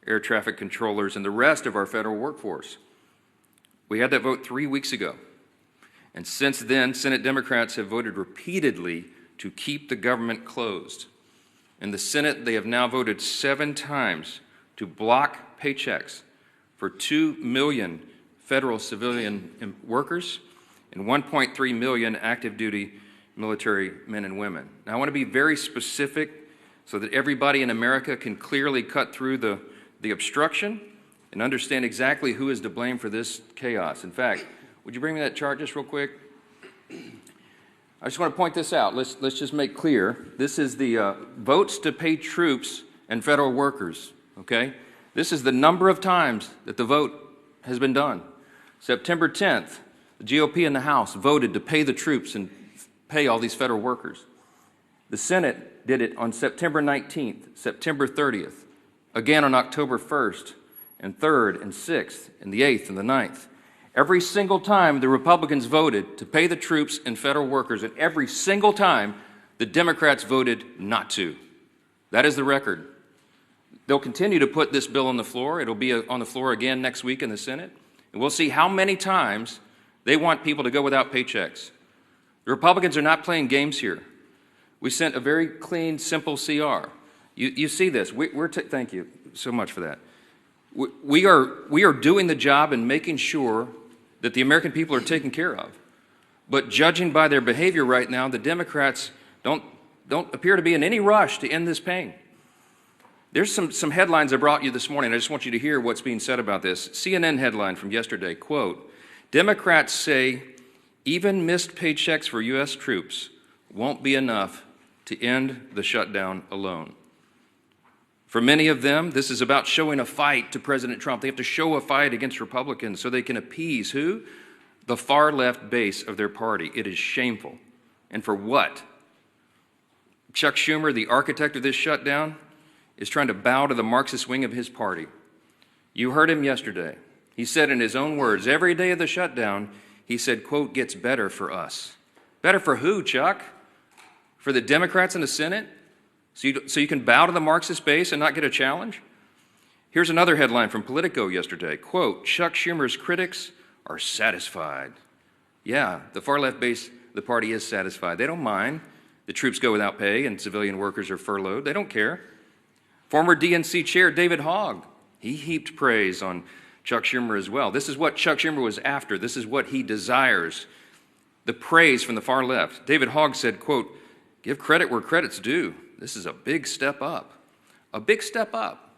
air traffic controllers, and the rest of our federal workforce. We had that vote 3 weeks ago. And since then, Senate Democrats have voted repeatedly to keep the government closed. In the Senate, they have now voted 7 times to block paychecks for 2 million federal civilian workers and 1.3 million active duty military men and women. Now, I want to be very specific so that everybody in America can clearly cut through the obstruction and understand exactly who is to blame for this chaos. In fact, would you bring me that chart just real quick? I just want to point this out. Let's just make clear. This is the votes to pay troops and federal workers, okay? This is the number of times that the vote has been done. September 10th, the GOP in the House voted to pay the troops and pay all these federal workers. The Senate did it on September 19th, September 30th, again on October 1st, and 3rd, and 6th, and the 8th, and the 9th. Every single time the Republicans voted to pay the troops and federal workers, and every single time the Democrats voted not to. That is the record. They'll continue to put this bill on the floor. It'll be on the floor again next week in the Senate. And we'll see how many times they want people to go without paychecks. The Republicans are not playing games here. We sent a very clean, simple CR. You see this. Thank you so much for that. We are doing the job and making sure that the American people are taken care of. But judging by their behavior right now, the Democrats don't appear to be in any rush to end this pain. There's some headlines I brought you this morning. I just want you to hear what's being said about this. CNN headline from yesterday, quote, Democrats say even missed paychecks for U.S. troops won't be enough to end the shutdown alone. For many of them, this is about showing a fight to President Trump. They have to show a fight against Republicans so they can appease who? The far left base of their party. It is shameful. And for what? Chuck Schumer, the architect of this shutdown, is trying to bow to the Marxist wing of his party. You heard him yesterday. He said in his own words, every day of the shutdown, he said, quote, gets better for us. Better for who, Chuck? For the Democrats in the Senate? So you can bow to the Marxist base and not get a challenge? Here's another headline from Politico yesterday. Quote, Chuck Schumer's critics are satisfied. Yeah, the far left base of the party is satisfied. They don't mind the troops go without pay and civilian workers are furloughed. They don't care. Former DNC chair David Hogg, he heaped praise on Chuck Schumer as well. This is what Chuck Schumer was after. This is what he desires. The praise from the far left. David Hogg said, quote, give credit where credit's due. This is a big step up. A big step up.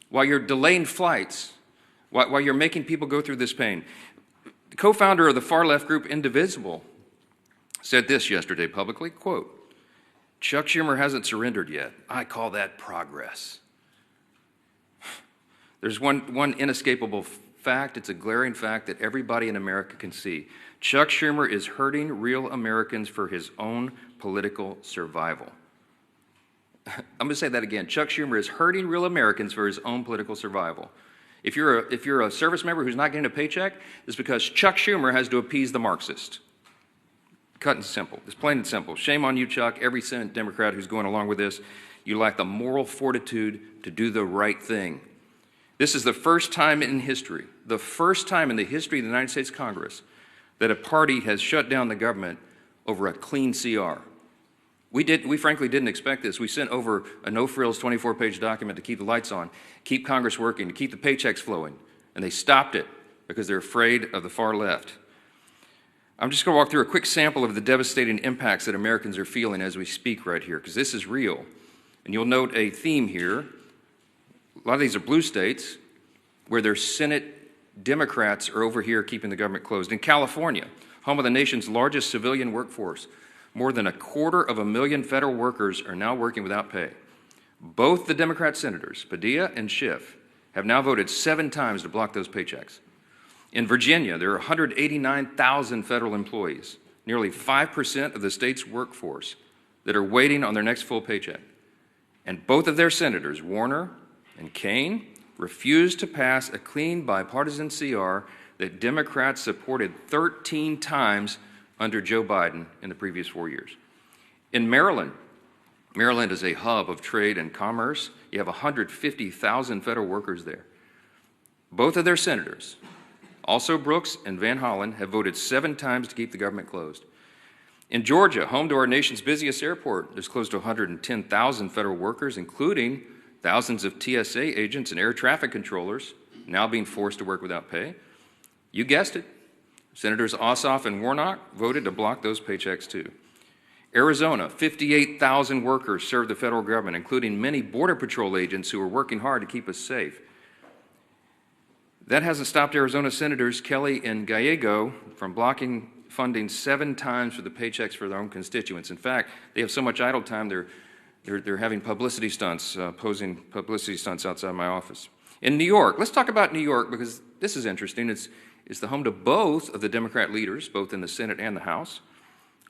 While you're delaying flights, while you're making people go through this pain. The co-founder of the far left group Indivisible said this yesterday publicly, quote, Chuck Schumer hasn't surrendered yet. I call that progress. There's one inescapable fact. It's a glaring fact that everybody in America can see. Chuck Schumer is hurting real Americans for his own political survival. I'm going to say that again. Chuck Schumer is hurting real Americans for his own political survival. If you're a service member who's not getting a paycheck, it's because Chuck Schumer has to appease the Marxist. Cut and simple. It's plain and simple. Shame on you, Chuck. Every Senate Democrat who's going along with this, you lack the moral fortitude to do the right thing. This is the first time in history, the first time in the history of the United States Congress, that a party has shut down the government over a clean CR. We frankly didn't expect this. We sent over a no-frills 24-page document to keep the lights on, keep Congress working, to keep the paychecks flowing, and they stopped it because they're afraid of the far left. I'm just going to walk through a quick sample of the devastating impacts that Americans are feeling as we speak right here, because this is real. And you'll note a theme here. A lot of these are blue states where their Senate Democrats are over here keeping the government closed. In California, home of the nation's largest civilian workforce, more than 250,000 federal workers are now working without pay. Both the Democrat senators, Padilla and Schiff, have now voted 7 times to block those paychecks. In Virginia, there are 189,000 federal employees, nearly 5% of the state's workforce, that are waiting on their next full paycheck. And both of their senators, Warner and Kaine, refused to pass a clean bipartisan CR that Democrats supported 13 times under Joe Biden in the previous 4 years. In Maryland, Maryland is a hub of trade and commerce. You have 150,000 federal workers there. Both of their senators, also Brooks and Van Hollen, have voted 7 times to keep the government closed. In Georgia, home to our nation's busiest airport, there's close to 110,000 federal workers, including thousands of TSA agents and air traffic controllers, now being forced to work without pay. You guessed it. Senators Ossoff and Warnock voted to block those paychecks too. Arizona, 58,000 workers serve the federal government, including many Border Patrol agents who are working hard to keep us safe. That hasn't stopped Arizona Senators Kelly and Gallego from blocking funding 7 times for the paychecks for their own constituents. In fact, they have so much idle time, they're having publicity stunts, posing publicity stunts outside my office. In New York, let's talk about New York because this is interesting. It's the home to both of the Democrat leaders, both in the Senate and the House.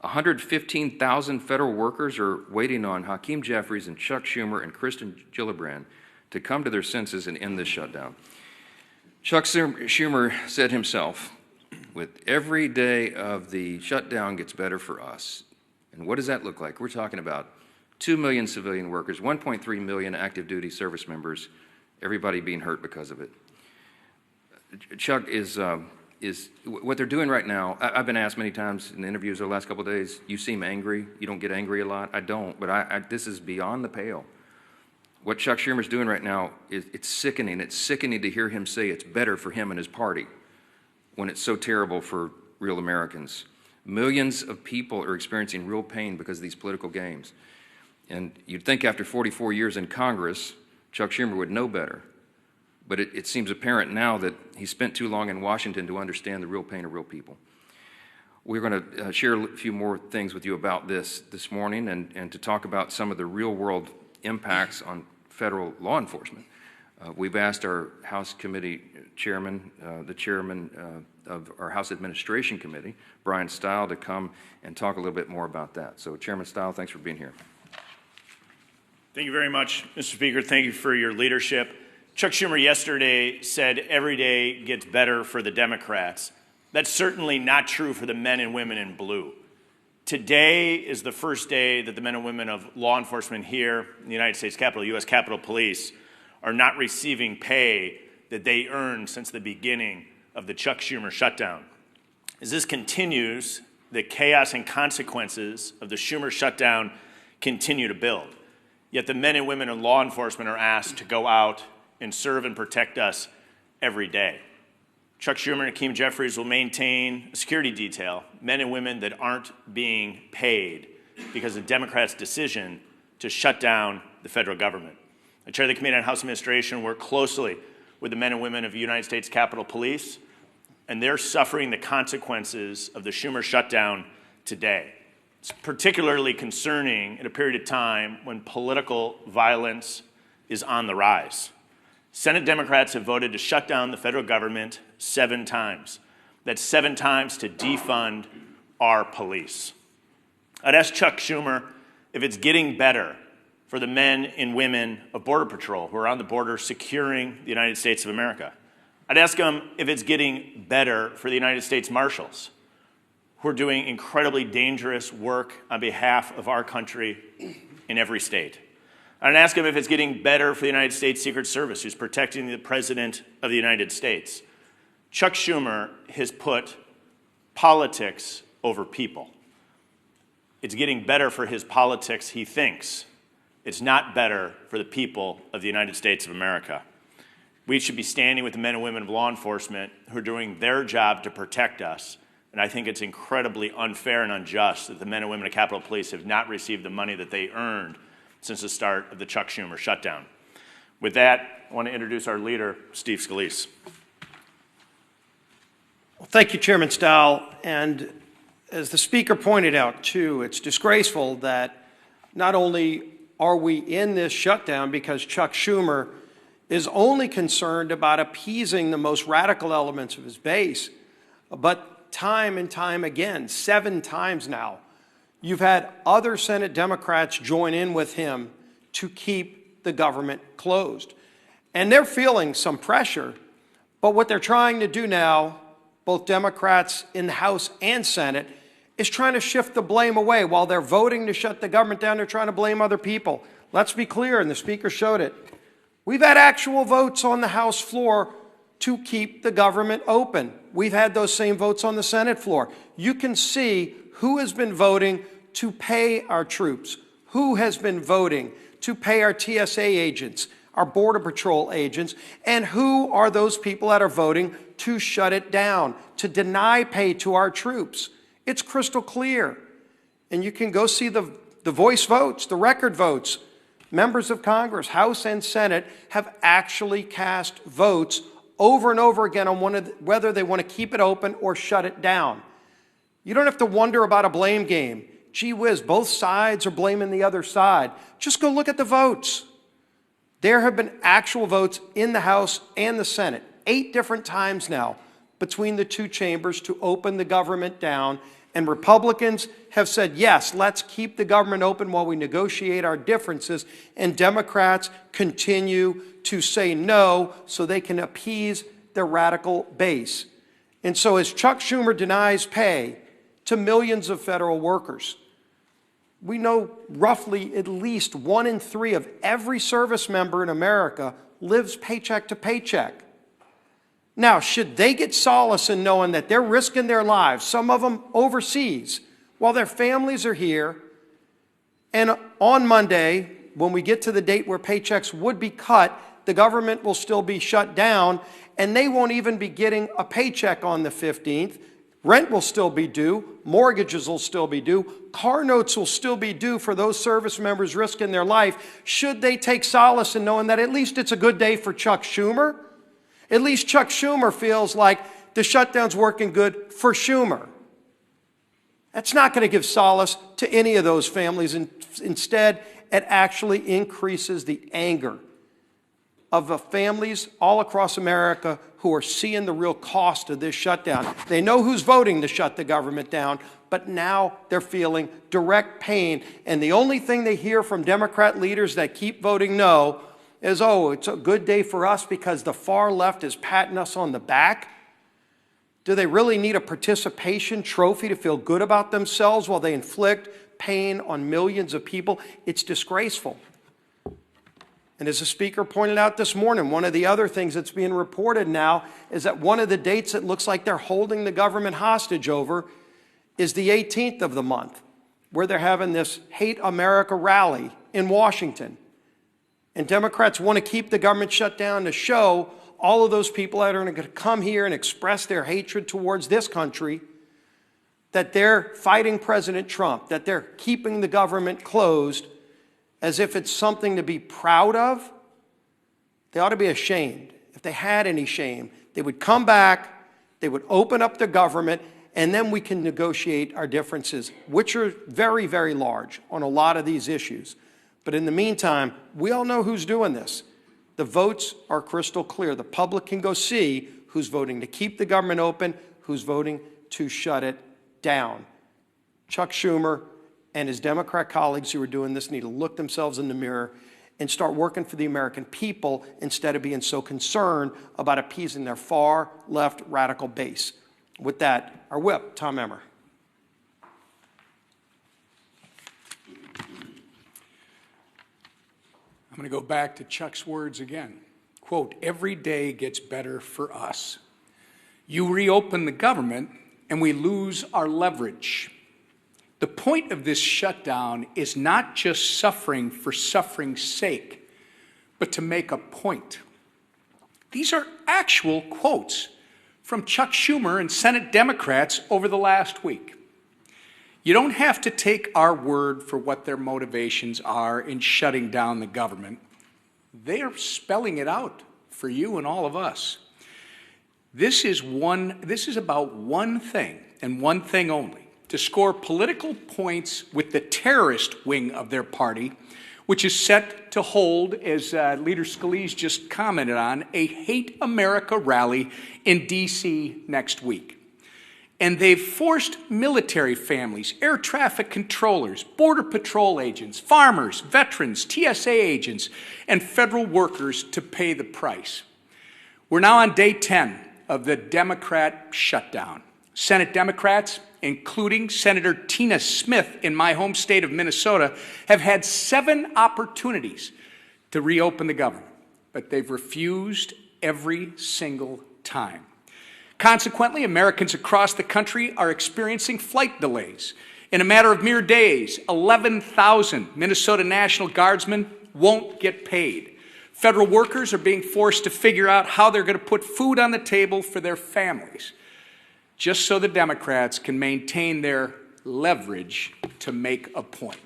115,000 federal workers are waiting on Hakeem Jeffries and Chuck Schumer and Kristen Gillibrand to come to their senses and end this shutdown. Chuck Schumer said himself, with every day of the shutdown gets better for us. And what does that look like? We're talking about 2 million civilian workers, 1.3 million active duty service members, everybody being hurt because of it. Chuck is what they're doing right now. I've been asked many times in interviews over the last couple of days, you seem angry, you don't get angry a lot. I don't, but this is beyond the pale. What Chuck Schumer's doing right now, it's sickening. It's sickening to hear him say it's better for him and his party when it's so terrible for real Americans. Millions of people are experiencing real pain because of these political games. And you'd think after 44 years in Congress, Chuck Schumer would know better. But it seems apparent now that he spent too long in Washington to understand the real pain of real people. We're going to share a few more things with you about this morning and to talk about some of the real-world impacts on federal law enforcement. We've asked our House Committee Chairman, the Chairman of our House Administration Committee, Brian Stile, to come and talk a little bit more about that. So Chairman Stile, thanks for being here. Thank you very much, Mr. Speaker. Thank you for your leadership. Chuck Schumer yesterday said every day gets better for the Democrats. That's certainly not true for the men and women in blue. Today is the first day that the men and women of law enforcement here in the United States Capitol, U.S. Capitol Police, are not receiving pay that they earned since the beginning of the Chuck Schumer shutdown. As this continues, the chaos and consequences of the Schumer shutdown continue to build. Yet the men and women in law enforcement are asked to go out and serve and protect us every day. Chuck Schumer and Hakeem Jeffries will maintain a security detail, men and women that aren't being paid because of Democrats' decision to shut down the federal government. I chair the Committee on House Administration and work closely with the men and women of the United States Capitol Police, and they're suffering the consequences of the Schumer shutdown today. It's particularly concerning at a period of time when political violence is on the rise. Senate Democrats have voted to shut down the federal government 7 times. That's 7 times to defund our police. I'd ask Chuck Schumer if it's getting better for the men and women of Border Patrol who are on the border securing the United States of America. I'd ask him if it's getting better for the United States Marshals who are doing incredibly dangerous work on behalf of our country in every state. I'd ask him if it's getting better for the United States Secret Service, who's protecting the President of the United States. Chuck Schumer has put politics over people. It's getting better for his politics, he thinks. It's not better for the people of the United States of America. We should be standing with the men and women of law enforcement who are doing their job to protect us. And I think it's incredibly unfair and unjust that the men and women of Capitol Police have not received the money that they earned since the start of the Chuck Schumer shutdown. With that, I want to introduce our leader, Steve Scalise. Well, thank you, Chairman Stile. And as the Speaker pointed out, too, it's disgraceful that not only are we in this shutdown because Chuck Schumer is only concerned about appeasing the most radical elements of his base, but time and time again, 7 times now, you've had other Senate Democrats join in with him to keep the government closed. And they're feeling some pressure, but what they're trying to do now, both Democrats in the House and Senate, is trying to shift the blame away. While they're voting to shut the government down, they're trying to blame other people. Let's be clear, and the Speaker showed it. We've had actual votes on the House floor to keep the government open. We've had those same votes on the Senate floor. You can see who has been voting to pay our troops, who has been voting to pay our TSA agents, our Border Patrol agents, and who are those people that are voting to shut it down, to deny pay to our troops. It's crystal clear. And you can go see the voice votes, the record votes. Members of Congress, House and Senate, have actually cast votes over and over again on whether they want to keep it open or shut it down. You don't have to wonder about a blame game. Gee whiz, both sides are blaming the other side. Just go look at the votes. There have been actual votes in the House and the Senate, 8 different times now, between the two chambers to open the government down. And Republicans have said, yes, let's keep the government open while we negotiate our differences. And Democrats continue to say no so they can appease their radical base. And so as Chuck Schumer denies pay to millions of federal workers, we know roughly at least 1 in 3 of every service member in America lives paycheck to paycheck. Now, should they get solace in knowing that they're risking their lives, some of them overseas, while their families are here, and on Monday, when we get to the date where paychecks would be cut, the government will still be shut down, and they won't even be getting a paycheck on the 15th. Rent will still be due, mortgages will still be due, car notes will still be due for those service members risking their life. Should they take solace in knowing that at least it's a good day for Chuck Schumer? At least Chuck Schumer feels like the shutdown's working good for Schumer. That's not going to give solace to any of those families. Instead, it actually increases the anger of the families all across America who are seeing the real cost of this shutdown. They know who's voting to shut the government down, but now they're feeling direct pain. And the only thing they hear from Democrat leaders that keep voting no is, oh, it's a good day for us because the far left is patting us on the back. Do they really need a participation trophy to feel good about themselves while they inflict pain on millions of people? It's disgraceful. And as the Speaker pointed out this morning, one of the other things that's being reported now is that one of the dates it looks like they're holding the government hostage over is the 18th of the month, where they're having this Hate America rally in Washington. And Democrats want to keep the government shut down to show all of those people that are going to come here and express their hatred towards this country that they're fighting President Trump, that they're keeping the government closed as if it's something to be proud of. They ought to be ashamed. If they had any shame, they would come back, they would open up the government, and then we can negotiate our differences, which are very, very large on a lot of these issues. But in the meantime, we all know who's doing this. The votes are crystal clear. The public can go see who's voting to keep the government open, who's voting to shut it down. Chuck Schumer and his Democrat colleagues who are doing this need to look themselves in the mirror and start working for the American people instead of being so concerned about appeasing their far left radical base. With that, our whip, Tom Emmer. I'm going to go back to Chuck's words again. Quote, every day gets better for us. You reopen the government and we lose our leverage. The point of this shutdown is not just suffering for suffering's sake, but to make a point. These are actual quotes from Chuck Schumer and Senate Democrats over the last week. You don't have to take our word for what their motivations are in shutting down the government. They are spelling it out for you and all of us. This is about one thing and one thing only: to score political points with the terrorist wing of their party, which is set to hold, as Leader Scalise just commented on, a Hate America rally in D.C. next week. And they've forced military families, air traffic controllers, Border Patrol agents, farmers, veterans, TSA agents, and federal workers to pay the price. We're now on day 10 of the Democrat shutdown. Senate Democrats including Senator Tina Smith in my home state of Minnesota, have had 7 opportunities to reopen the government, but they've refused every single time. Consequently, Americans across the country are experiencing flight delays. In a matter of mere days, 11,000 Minnesota National Guardsmen won't get paid. Federal workers are being forced to figure out how they're going to put food on the table for their families, just so the Democrats can maintain their leverage to make a point.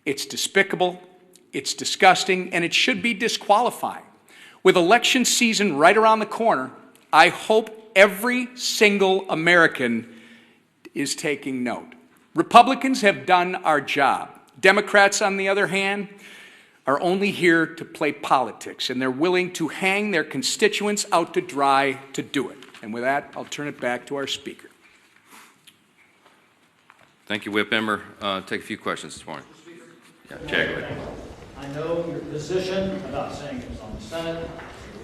It's despicable, it's disgusting, and it should be disqualifying. With election season right around the corner, I hope every single American is taking note. Republicans have done our job. Democrats, on the other hand, are only here to play politics, and they're willing to hang their constituents out to dry to do it. And with that, I'll turn it back to our speaker. Thank you, Whip Emmer. Take a few questions this morning. Yeah, Jack. I know your position about saying it was on the Senate.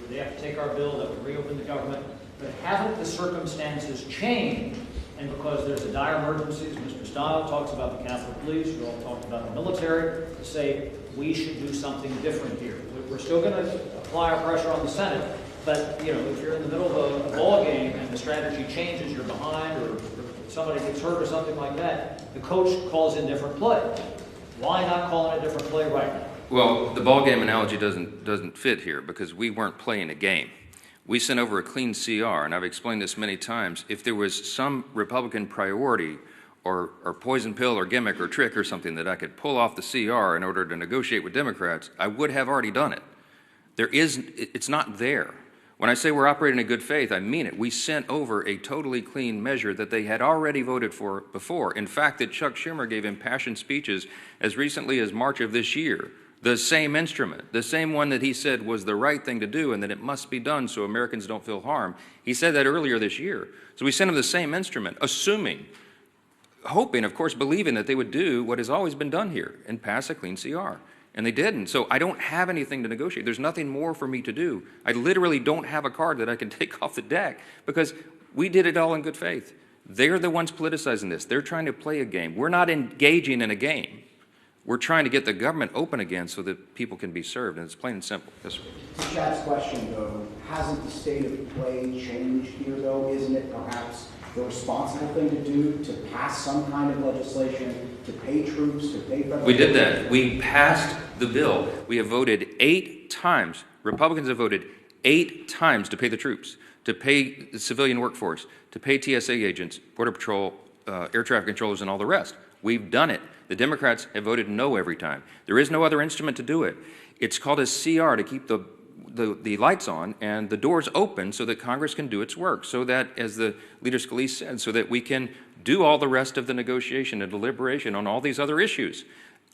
They have to take our bill that would reopen the government. But haven't the circumstances changed? And because there's a dire emergency, as Mr. Stahel talks about the Capitol Police, you all talked about the military, to say we should do something different here. We're still going to apply our pressure on the Senate, but you know, if you're in the middle of a ball game and the strategy changes, you're behind, or somebody gets hurt or something like that, the coach calls in different play. Why not call in a different play right now? Well, the ball game analogy doesn't fit here because we weren't playing a game. We sent over a clean CR, and I've explained this many times. If there was some Republican priority or poison pill or gimmick or trick or something that I could pull off the CR in order to negotiate with Democrats, I would have already done it. It's not there. When I say we're operating in good faith, I mean it. We sent over a totally clean measure that they had already voted for before. In fact, that Chuck Schumer gave impassioned speeches as recently as March of this year. The same instrument, the same one that he said was the right thing to do and that it must be done so Americans don't feel harm. He said that earlier this year. So we sent him the same instrument, hoping, of course, believing that they would do what has always been done here and pass a clean CR. And they didn't. So I don't have anything to negotiate. There's nothing more for me to do. I literally don't have a card that I can take off the deck because we did it all in good faith. They're the ones politicizing this. They're trying to play a game. We're not engaging in a game. We're trying to get the government open again so that people can be served, and it's plain and simple. Yes, sir. To Chad's question, though, hasn't the state of play changed here, though? Isn't it perhaps the responsible thing to do to pass some kind of legislation, to pay troops, to pay federal... We did that. We passed the bill. We have voted 8 times. Republicans have voted 8 times to pay the troops, to pay the civilian workforce, to pay TSA agents, Border Patrol, air traffic controllers, and all the rest. We've done it. The Democrats have voted no every time. There is no other instrument to do it. It's called a CR to keep the lights on and the doors open so that Congress can do its work, so that, as the Leader Scalise said, so that we can do all the rest of the negotiation and deliberation on all these other issues.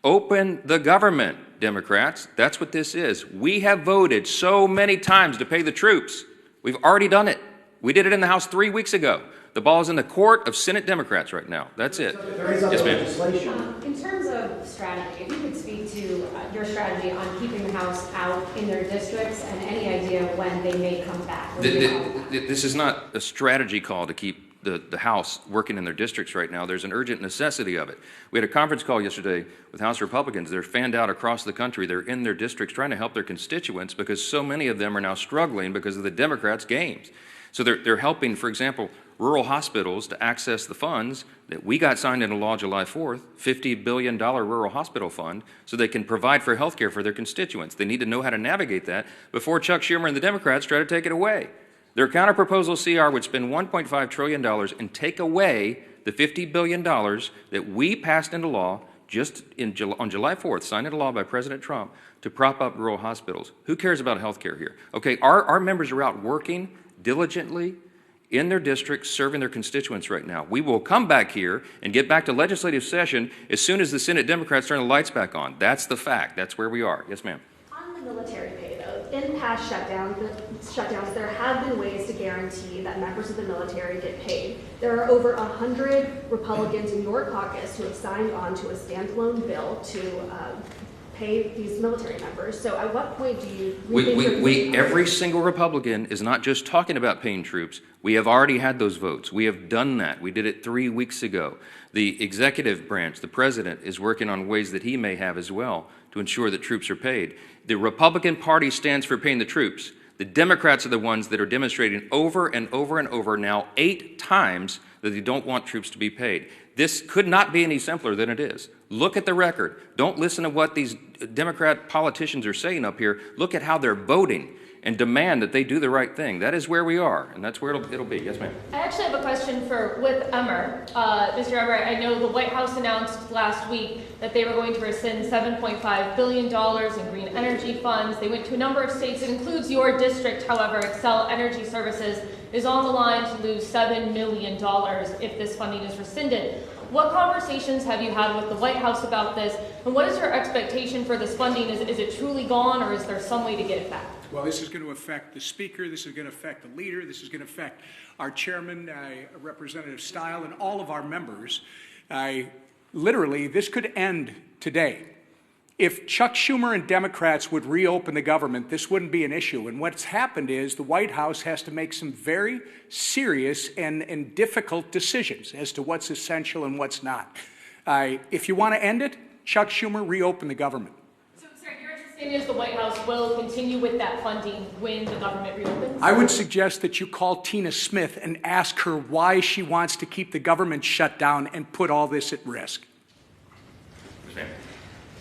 Open the government, Democrats. That's what this is. We have voted so many times to pay the troops. We've already done it. We did it in the House 3 weeks ago. The ball is in the court of Senate Democrats right now. That's it. Yes, ma'am. In terms of strategy, if you could speak to your strategy on keeping the House out in their districts and any idea when they may come back. This is not a strategy call to keep the House working in their districts right now. There's an urgent necessity of it. We had a conference call yesterday with House Republicans. They're fanned out across the country. They're in their districts trying to help their constituents because so many of them are now struggling because of the Democrats' games. So they're helping, for example, rural hospitals to access the funds that we got signed into law July 4th, $50 billion rural hospital fund, so they can provide for health care for their constituents. They need to know how to navigate that before Chuck Schumer and the Democrats try to take it away. Their counterproposal CR would spend $1.5 trillion and take away the $50 billion that we passed into law just on July 4th, signed into law by President Trump, to prop up rural hospitals. Who cares about health care here? Okay, our members are out working diligently in their districts, serving their constituents right now. We will come back here and get back to legislative session as soon as the Senate Democrats turn the lights back on. That's the fact. That's where we are. Yes, ma'am. On the military pay, though, in past shutdowns, there have been ways to guarantee that members of the military get paid. There are over 100 Republicans in your caucus who have signed on to a standalone bill to pay these military members. So at what point do you rethink your Every single Republican is not just talking about paying troops. We have already had those votes. We have done that. We did it 3 weeks ago. The executive branch, the president, is working on ways that he may have as well to ensure that troops are paid. The Republican Party stands for paying the troops. The Democrats are the ones that are demonstrating over and over and over now 8 times that they don't want troops to be paid. This could not be any simpler than it is. Look at the record. Don't listen to what these Democrat politicians are saying up here. Look at how they're voting and demand that they do the right thing. That is where we are, and that's where it'll be. Yes, ma'am. I actually have a question with Emmer. Mr. Emmer, I know the White House announced last week that they were going to rescind $7.5 billion in green energy funds. They went to a number of states. It includes your district, however. Excel Energy Services is on the line to lose $7 million if this funding is rescinded. What conversations have you had with the White House about this, and what is your expectation for this funding? Is it truly gone, or is there some way to get it back? Well, this is going to affect the Speaker, this is going to affect the Leader, this is going to affect our Chairman, Representative Stile, and all of our members. Literally, this could end today. If Chuck Schumer and Democrats would reopen the government, this wouldn't be an issue. And what's happened is the White House has to make some very serious and difficult decisions as to what's essential and what's not. If you want to end it, Chuck Schumer, reopen the government. So, sir, your understanding is the White House will continue with that funding when the government reopens? I would suggest that you call Tina Smith and ask her why she wants to keep the government shut down and put all this at risk.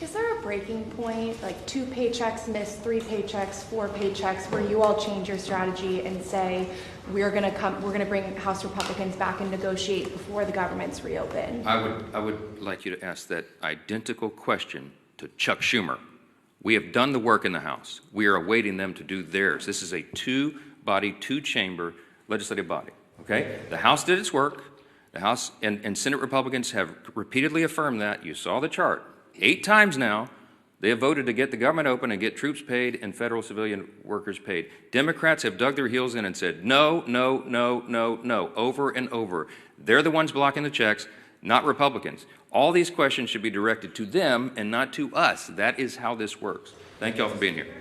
Is there a breaking point, like 2 paychecks missed, 3 paychecks, 4 paychecks, where you all change your strategy and say we're going to bring House Republicans back and negotiate before the government's reopened? I would like you to ask that identical question to Chuck Schumer. We have done the work in the House. We are awaiting them to do theirs. This is a 2-body, 2-chamber legislative body. Okay? The House did its work. The House and Senate Republicans have repeatedly affirmed that. You saw the chart. 8 times now, they have voted to get the government open and get troops paid and federal civilian workers paid. Democrats have dug their heels in and said, no, no, no, no, no, over and over. They're the ones blocking the checks, not Republicans. All these questions should be directed to them and not to us. That is how this works. Thank you all for being here.